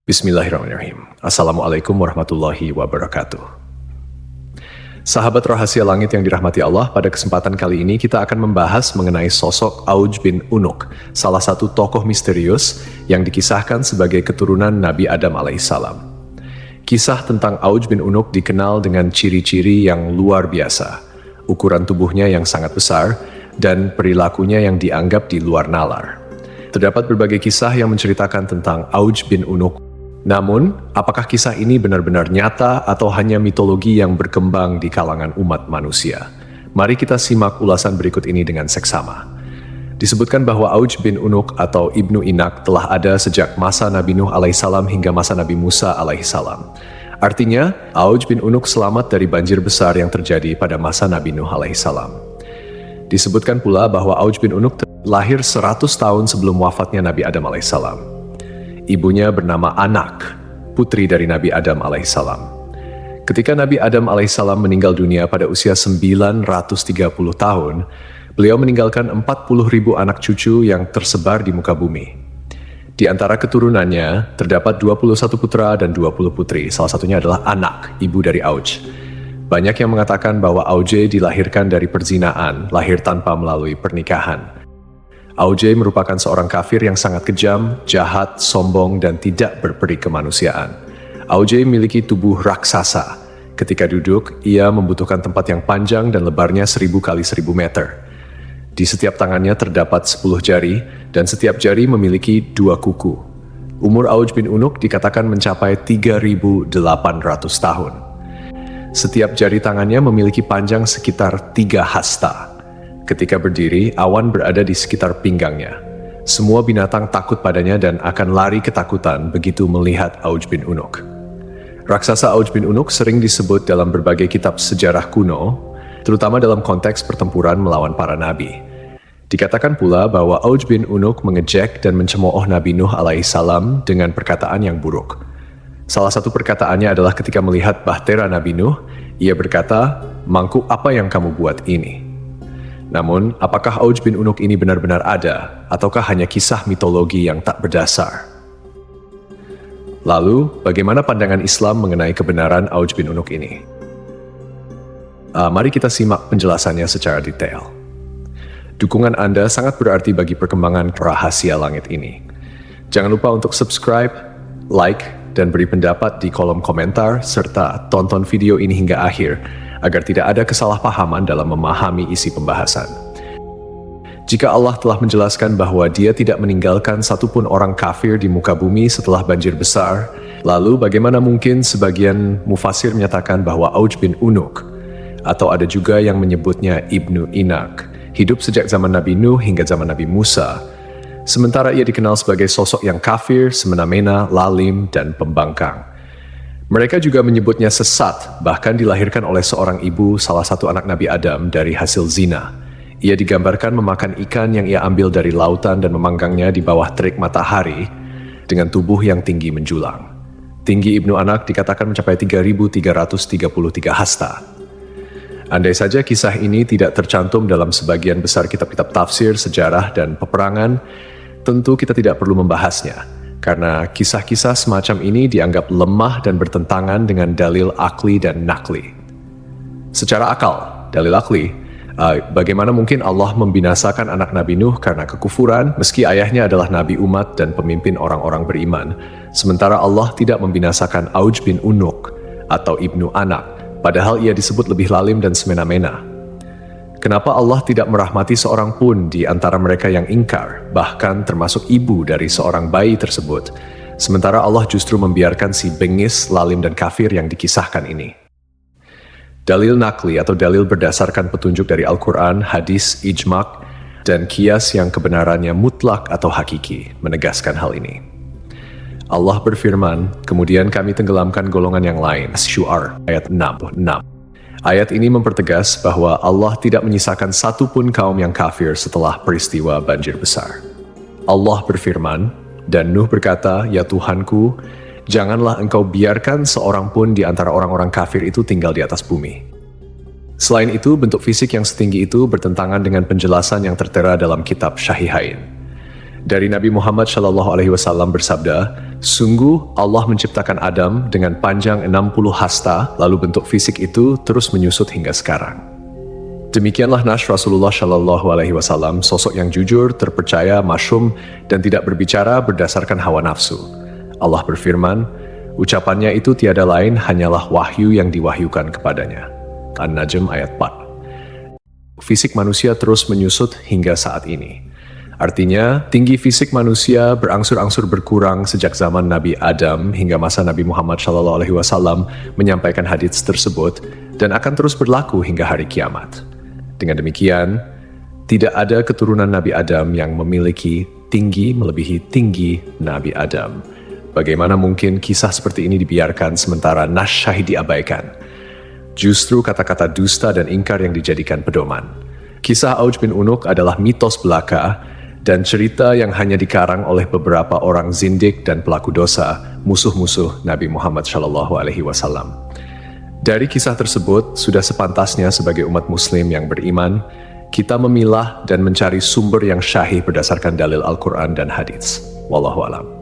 Bismillahirrahmanirrahim. Assalamualaikum warahmatullahi wabarakatuh. Sahabat rahasia langit yang dirahmati Allah, pada kesempatan kali ini kita akan membahas mengenai sosok Auj bin Unuk, salah satu tokoh misterius yang dikisahkan sebagai keturunan Nabi Adam alaihissalam. Kisah tentang Auj bin Unuk dikenal dengan ciri-ciri yang luar biasa, ukuran tubuhnya yang sangat besar, dan perilakunya yang dianggap di luar nalar. Terdapat berbagai kisah yang menceritakan tentang Auj bin Unuk. Namun, apakah kisah ini benar-benar nyata atau hanya mitologi yang berkembang di kalangan umat manusia? Mari kita simak ulasan berikut ini dengan seksama. Disebutkan bahwa Auj bin Unuk atau Ibnu Inak telah ada sejak masa Nabi Nuh alaihissalam hingga masa Nabi Musa alaihissalam. Artinya, Auj bin Unuk selamat dari banjir besar yang terjadi pada masa Nabi Nuh alaihissalam. Disebutkan pula bahwa Auj bin Unuk lahir 100 tahun sebelum wafatnya Nabi Adam alaihissalam. Ibunya bernama Anak, putri dari Nabi Adam alaihissalam. Ketika Nabi Adam alaihissalam meninggal dunia pada usia 930 tahun, beliau meninggalkan 40.000 anak cucu yang tersebar di muka bumi. Di antara keturunannya, terdapat 21 putra dan 20 putri, salah satunya adalah Anak, ibu dari Auj. Banyak yang mengatakan bahwa Auj dilahirkan dari perzinaan, lahir tanpa melalui pernikahan. Auj merupakan seorang kafir yang sangat kejam, jahat, sombong, dan tidak berperi kemanusiaan. Auj memiliki tubuh raksasa. Ketika duduk, ia membutuhkan tempat yang panjang dan lebarnya 1000 kali 1000 meter. Di setiap tangannya terdapat 10 jari, dan setiap jari memiliki 2 kuku. Umur Auj bin Unuk dikatakan mencapai 3.800 tahun. Setiap jari tangannya memiliki panjang sekitar 3 hasta. Ketika berdiri, awan berada di sekitar pinggangnya. Semua binatang takut padanya dan akan lari ketakutan begitu melihat Auj bin Unuk. Raksasa Auj bin Unuk sering disebut dalam berbagai kitab sejarah kuno, terutama dalam konteks pertempuran melawan para nabi. Dikatakan pula bahwa Auj bin Unuk mengejek dan mencemooh Nabi Nuh alaihissalam dengan perkataan yang buruk. Salah satu perkataannya adalah ketika melihat bahtera Nabi Nuh, ia berkata, "Mangkuk apa yang kamu buat ini?" Namun, apakah Auj bin Unuk ini benar-benar ada, ataukah hanya kisah mitologi yang tak berdasar? Lalu, bagaimana pandangan Islam mengenai kebenaran Auj bin Unuk ini? Mari kita simak penjelasannya secara detail. Dukungan Anda sangat berarti bagi perkembangan rahasia langit ini. Jangan lupa untuk subscribe, like, dan beri pendapat di kolom komentar, serta tonton video ini hingga akhir, agar tidak ada kesalahpahaman dalam memahami isi pembahasan. Jika Allah telah menjelaskan bahwa Dia tidak meninggalkan satupun orang kafir di muka bumi setelah banjir besar, lalu bagaimana mungkin sebagian mufasir menyatakan bahwa Auj bin Unuk, atau ada juga yang menyebutnya Ibnu Inak, hidup sejak zaman Nabi Nuh hingga zaman Nabi Musa, sementara ia dikenal sebagai sosok yang kafir, semena-mena, lalim, dan pembangkang. Mereka juga menyebutnya sesat, bahkan dilahirkan oleh seorang ibu salah satu anak Nabi Adam dari hasil zina. Ia digambarkan memakan ikan yang ia ambil dari lautan dan memanggangnya di bawah terik matahari dengan tubuh yang tinggi menjulang. Tinggi Ibnu Anak dikatakan mencapai 3.333 hasta. Andai saja kisah ini tidak tercantum dalam sebagian besar kitab-kitab tafsir, sejarah, dan peperangan, tentu kita tidak perlu membahasnya. Karena kisah-kisah semacam ini dianggap lemah dan bertentangan dengan dalil akli dan nakli. Secara akal, dalil akli, bagaimana mungkin Allah membinasakan anak Nabi Nuh karena kekufuran, meski ayahnya adalah nabi umat dan pemimpin orang-orang beriman, sementara Allah tidak membinasakan Auj bin Unuk atau Ibnu Anak, padahal ia disebut lebih lalim dan semena-mena. Kenapa Allah tidak merahmati seorang pun di antara mereka yang ingkar, bahkan termasuk ibu dari seorang bayi tersebut, sementara Allah justru membiarkan si bengis, lalim, dan kafir yang dikisahkan ini? Dalil nakli atau dalil berdasarkan petunjuk dari Al-Quran, hadis, ijma', dan qiyas yang kebenarannya mutlak atau hakiki, menegaskan hal ini. Allah berfirman, kemudian kami tenggelamkan golongan yang lain. Syu'ar, ayat 66. Ayat ini mempertegas bahwa Allah tidak menyisakan satupun kaum yang kafir setelah peristiwa banjir besar. Allah berfirman, dan Nuh berkata, "Ya Tuhanku, janganlah engkau biarkan seorang pun di antara orang-orang kafir itu tinggal di atas bumi." Selain itu, bentuk fisik yang setinggi itu bertentangan dengan penjelasan yang tertera dalam kitab Syahihain. Dari Nabi Muhammad SAW bersabda, sungguh Allah menciptakan Adam dengan panjang 60 hasta, lalu bentuk fisik itu terus menyusut hingga sekarang. Demikianlah Nash Rasulullah SAW, sosok yang jujur, terpercaya, masyhum, dan tidak berbicara berdasarkan hawa nafsu. Allah berfirman, ucapannya itu tiada lain hanyalah wahyu yang diwahyukan kepadanya. An-Najm ayat 4. Fisik manusia terus menyusut hingga saat ini. Artinya, tinggi fisik manusia berangsur-angsur berkurang sejak zaman Nabi Adam hingga masa Nabi Muhammad SAW menyampaikan hadits tersebut dan akan terus berlaku hingga hari kiamat. Dengan demikian, tidak ada keturunan Nabi Adam yang memiliki tinggi melebihi tinggi Nabi Adam. Bagaimana mungkin kisah seperti ini dibiarkan sementara Nash Syahid diabaikan? Justru kata-kata dusta dan ingkar yang dijadikan pedoman. Kisah Auj bin Unuk adalah mitos belaka dan cerita yang hanya dikarang oleh beberapa orang zindik dan pelaku dosa, musuh-musuh Nabi Muhammad SAW. Dari kisah tersebut, sudah sepantasnya sebagai umat muslim yang beriman, kita memilah dan mencari sumber yang syahih berdasarkan dalil Al-Quran dan hadits. Wallahu a'lam.